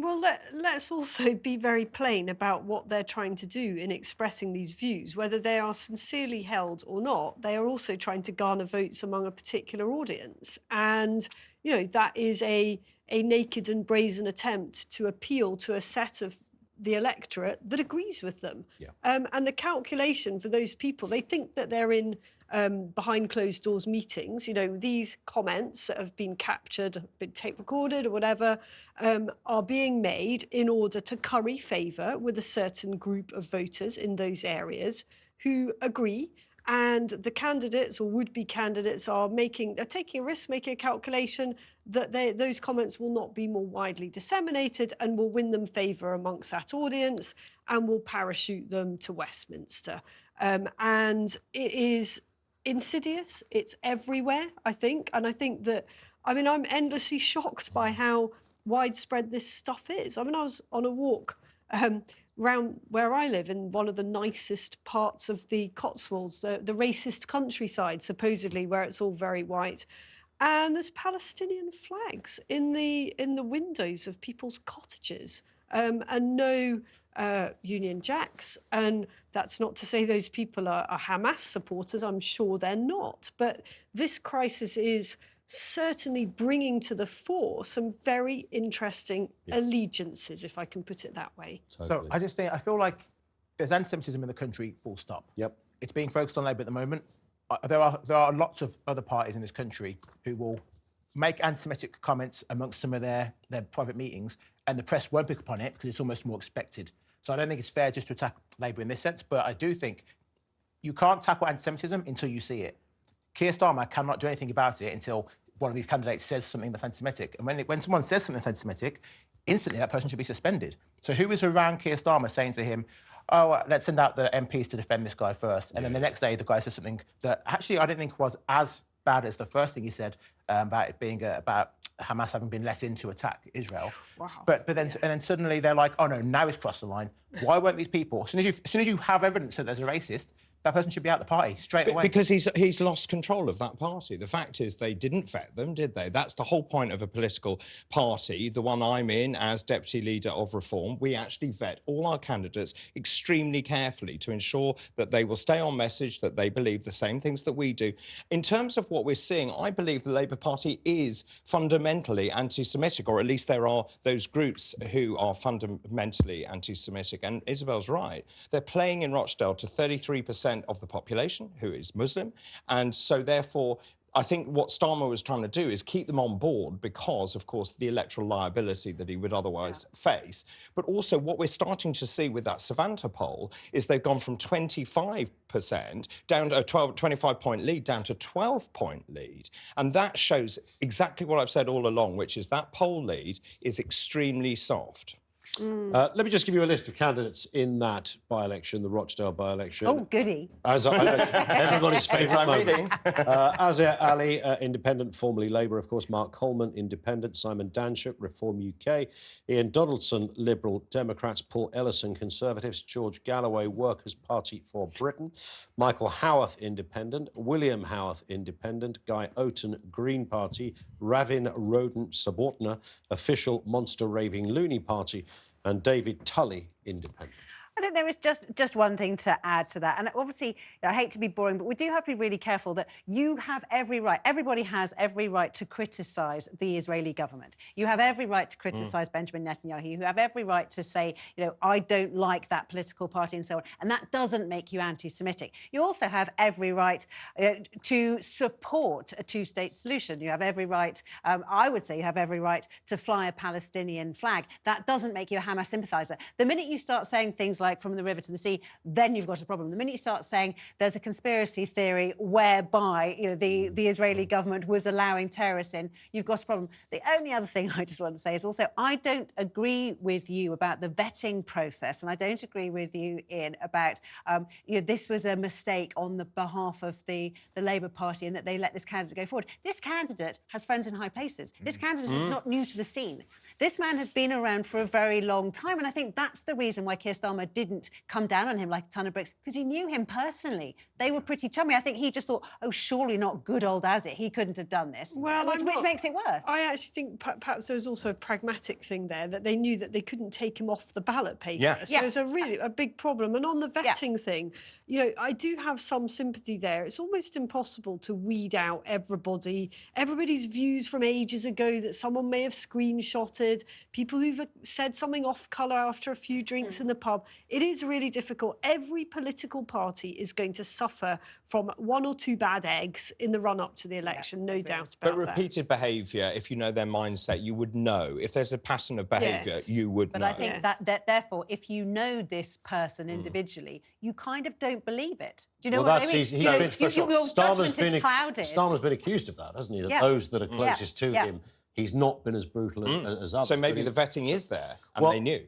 Well, let's also be very plain about what they're trying to do in expressing these views. Whether they are sincerely held or not, they are also trying to garner votes among a particular audience. And, that is a naked and brazen attempt to appeal to a set of the electorate that agrees with them. Yeah. And the calculation for those people, they think that they're in behind closed doors meetings. These comments that have been captured, been tape recorded or whatever, are being made in order to curry favour with a certain group of voters in those areas who agree. And the candidates or would-be candidates are taking a risk, making a calculation that those comments will not be more widely disseminated and will win them favour amongst that audience and will parachute them to Westminster. And it is insidious. It's everywhere, I think. And I think that, I'm endlessly shocked by how widespread this stuff is. I was on a walk round where I live in one of the nicest parts of the Cotswolds, the racist countryside, supposedly, where it's all very white. And there's Palestinian flags in the windows of people's cottages, and no Union Jacks. And that's not to say those people are Hamas supporters. I'm sure they're not. But this crisis is certainly bringing to the fore some very interesting allegiances, if I can put it that way. Totally. So I feel like there's anti-Semitism in the country, full stop. Yep. It's being focused on Labour at the moment. There are lots of other parties in this country who will make anti-Semitic comments amongst some of their private meetings, and the press won't pick up on it because it's almost more expected. So I don't think it's fair just to attack Labour in this sense, but I do think you can't tackle anti-Semitism until you see it. Keir Starmer cannot do anything about it until one of these candidates says something that's anti-Semitic. And when someone says something that's anti-Semitic, instantly that person should be suspended. So who is around Keir Starmer saying to him, oh, let's send out the MPs to defend this guy first? And then the next day, the guy says something that actually I didn't think was as bad as the first thing he said about it being about Hamas having been let in to attack Israel. Wow. But then suddenly they're like, oh no, now he's crossed the line. Why weren't these people? As soon as you have evidence that there's a racist, that person should be out the party straight away. Because he's lost control of that party. The fact is they didn't vet them, did they? That's the whole point of a political party. The one I'm in as Deputy Leader of Reform, we actually vet all our candidates extremely carefully to ensure that they will stay on message, that they believe the same things that we do. In terms of what we're seeing, I believe the Labour Party is fundamentally anti-Semitic, or at least there are those groups who are fundamentally anti-Semitic. And Isabel's right. They're playing in Rochdale to 33% of the population who is Muslim, and so therefore I think what Starmer was trying to do is keep them on board because, of course, the electoral liability that he would otherwise face. But also what we're starting to see with that Savanta poll is they've gone from 25% down to a 25-point lead down to 12-point lead. And that shows exactly what I've said all along, which is that poll lead is extremely soft. Let me just give you a list of candidates in that by-election, the Rochdale by-election. Oh, goody. Everybody's favourite moment. reading. Azhar Ali, Independent, formerly Labour, of course. Mark Coleman, Independent. Simon Danship, Reform UK. Ian Donaldson, Liberal Democrats. Paul Ellison, Conservatives. George Galloway, Workers' Party for Britain. Michael Howarth, Independent. William Howarth, Independent. Guy Oaten, Green Party. Ravin Rodent Subordina, Official Monster Raving Loony Party. And David Tully, Independent. I think there is just one thing to add to that. And obviously, I hate to be boring, but we do have to be really careful that you have every right, everybody has every right to criticise the Israeli government. You have every right to criticise Benjamin Netanyahu. You have every right to say, I don't like that political party and so on. And that doesn't make you anti-Semitic. You also have every right to support a two-state solution. You have every right, I would say you have every right to fly a Palestinian flag. That doesn't make you a Hamas sympathiser. The minute you start saying things like from the river to the sea, then you've got a problem. The minute you start saying there's a conspiracy theory whereby the Israeli government was allowing terrorists in, you've got a problem. The only other thing I just want to say is also I don't agree with you about the vetting process, and I don't agree with you, Ian, about this was a mistake on the behalf of the Labour Party and that they let this candidate go forward. This candidate has friends in high places. This candidate is not new to the scene. This man has been around for a very long time, and I think that's the reason why Keir Starmer didn't come down on him like a ton of bricks, because he knew him personally. They were pretty chummy. I think he just thought, oh, surely not good old Azhar. He couldn't have done this. Well, which makes it worse. I actually think perhaps there was also a pragmatic thing there, that they knew that they couldn't take him off the ballot paper. Yeah. So it's a big problem. And on the vetting thing, you know, I do have some sympathy there. It's almost impossible to weed out everybody's views from ages ago that someone may have screenshotted, people who've said something off colour after a few drinks in the pub. It is really difficult. Every political party is going to suffer from one or two bad eggs in the run-up to the election, no doubt about that. But repeated behaviour, if you know their mindset, you would know. If there's a pattern of behaviour, you would know. But I think that therefore, if you know this person individually, you kind of don't believe it. Do you know what I mean? He's been for sure. Starmer's been accused of that, hasn't he? That those that are closest to him, he's not been as brutal as others. So maybe the vetting is there, and they knew.